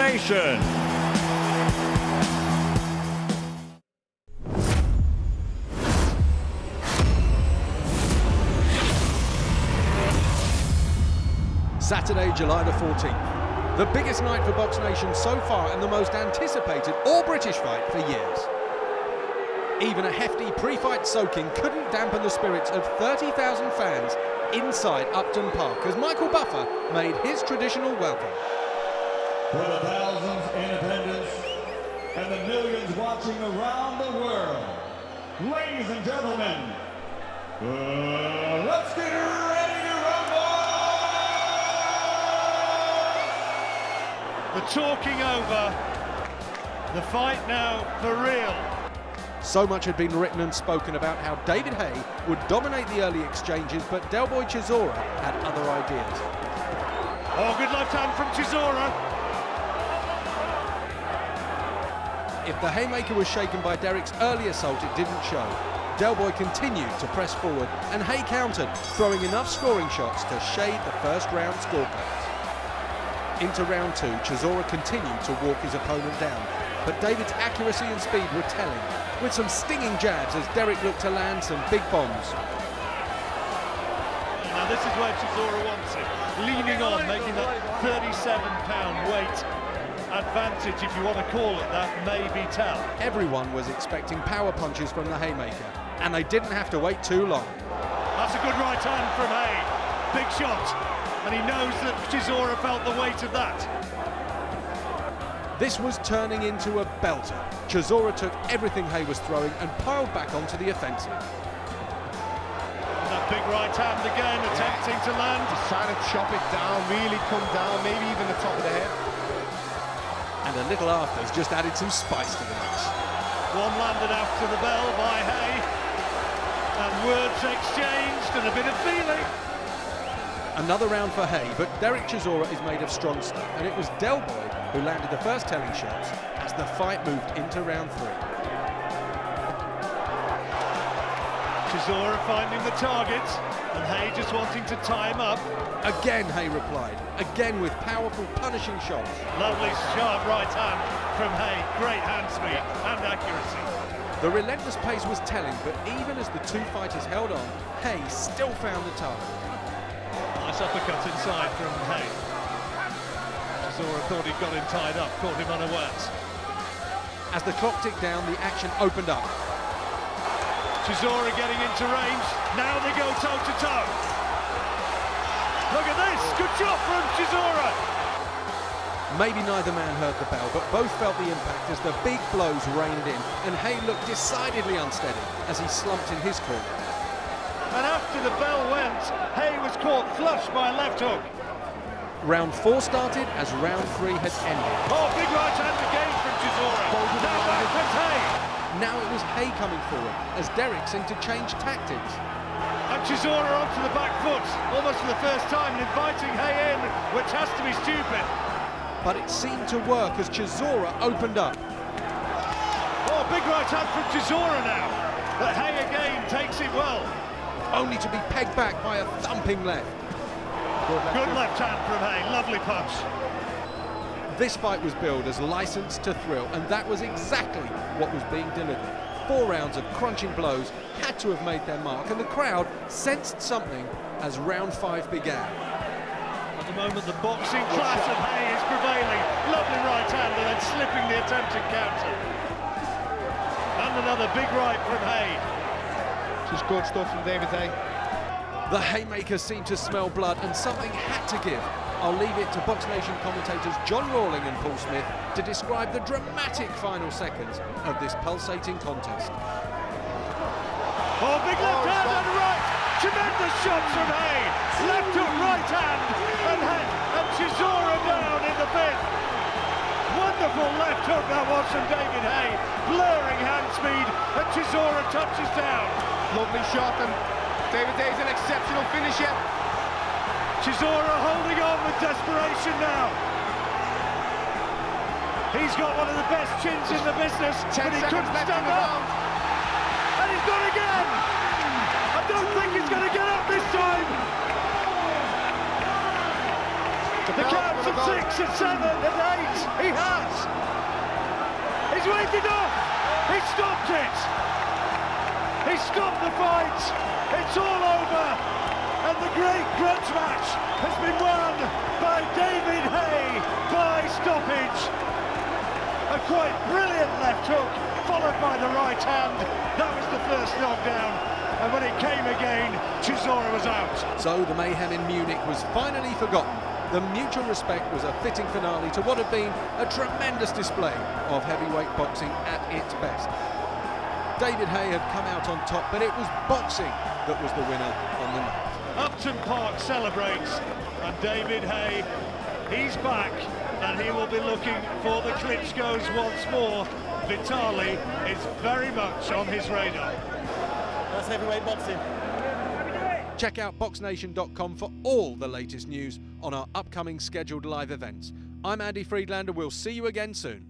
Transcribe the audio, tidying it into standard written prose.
BoxNation. Saturday, July the 14th. The biggest night for BoxNation so far and the most anticipated all-British fight for years. Even a hefty pre-fight soaking couldn't dampen the spirits of 30,000 fans inside Upton Park as Michael Buffer made his traditional welcome. For the thousands in attendance and the millions watching around the world, ladies and gentlemen, let's get ready to rumble! The talking over, the fight now for real. So much had been written and spoken about how David Haye would dominate the early exchanges, but Del Boy Chisora had other ideas. Oh, good left hand from Chisora. If the haymaker was shaken by Derek's early assault, it didn't show. Del Boy continued to press forward, and Haye countered, throwing enough scoring shots to shade the first round scorecards. Into round two, Chisora continued to walk his opponent down, but David's accuracy and speed were telling, with some stinging jabs as Derek looked to land some big bombs. Now this is where Chisora wants it, leaning on, making that 37-pound weight advantage, if you want to call it that, maybe tell. Everyone was expecting power punches from the haymaker, and they didn't have to wait too long. That's a good right hand from Haye, big shot, and he knows that Chisora felt the weight of that. This was turning into a belter. Chisora took everything Haye was throwing and piled back onto the offensive. And that big right hand again, attempting to land. He's trying to chop it down, really come down, maybe even the top of the head. And a little after's just added some spice to the mix. One landed after the bell by Haye, and words exchanged and a bit of feeling. Another round for Haye, but Derek Chisora is made of strong stuff, and it was Del Boy who landed the first telling shots as the fight moved into round three. Chisora finding the target, and Haye just wanting to tie him up. Again Haye replied, again with powerful punishing shots. Lovely sharp right hand from Haye, great hand speed and accuracy. The relentless pace was telling, but even as the two fighters held on, Haye still found the target. Nice uppercut inside from Haye. Chisora thought he'd got him tied up, caught him unawares. As the clock ticked down, the action opened up. Chisora getting into range, now they go toe-to-toe. Look at this, good shot from Chisora. Maybe neither man heard the bell, but both felt the impact as the big blows rained in, and Haye looked decidedly unsteady as he slumped in his corner. And after the bell went, Haye was caught flush by a left hook. Round four started as round three had ended. Oh, big right hand again from Chisora. Now back to Haye. Now it was Haye coming forward as Derek seemed to change tactics. And Chisora onto the back foot, almost for the first time, and inviting Haye in, which has to be stupid. But it seemed to work as Chisora opened up. Oh, big right hand from Chisora now. But Haye again takes it well. Only to be pegged back by a thumping left. Good left hand from Haye, lovely punch. This fight was billed as licensed to thrill, and that was exactly what was being delivered. 4 rounds of crunching blows had to have made their mark, and the crowd sensed something as round 5 began. At the moment, the boxing class of Haye is prevailing. Lovely right hand and then slipping the attempted counter. And another big right from Haye. Just good stuff from David Haye. The haymaker seemed to smell blood, and something had to give. I'll leave it to BoxNation commentators John Rawling and Paul Smith to describe the dramatic final seconds of this pulsating contest. Oh, big left hand and right! Tremendous shots from Haye! Left hook, right hand, and Chisora down in the fifth. Wonderful left hook that was from David Haye. Blurring hand speed, and Chisora touches down. Lovely shot, and David Haye's an exceptional finisher. Chisora holding on with desperation now. He's got one of the best chins in the business, but he couldn't stand up. And he's gone again. I don't think he's going to get up this time. The counts at 6, at 7, at 8. He has! He's waved it off! He stopped it! He stopped the fight! It's all over! And the great grudge match has been won by David Haye by stoppage. A quite brilliant left hook, followed by the right hand. That was the first knockdown. And when it came again, Chisora was out. So the mayhem in Munich was finally forgotten. The mutual respect was a fitting finale to what had been a tremendous display of heavyweight boxing at its best. David Haye had come out on top, but it was boxing that was the winner on the night. Upton Park celebrates, and David Haye, he's back, and he will be looking for the Klitschko's once more. Vitali is very much on his radar. That's heavyweight boxing. Check out BoxNation.com for all the latest news on our upcoming scheduled live events. I'm Andy Friedlander. We'll see you again soon.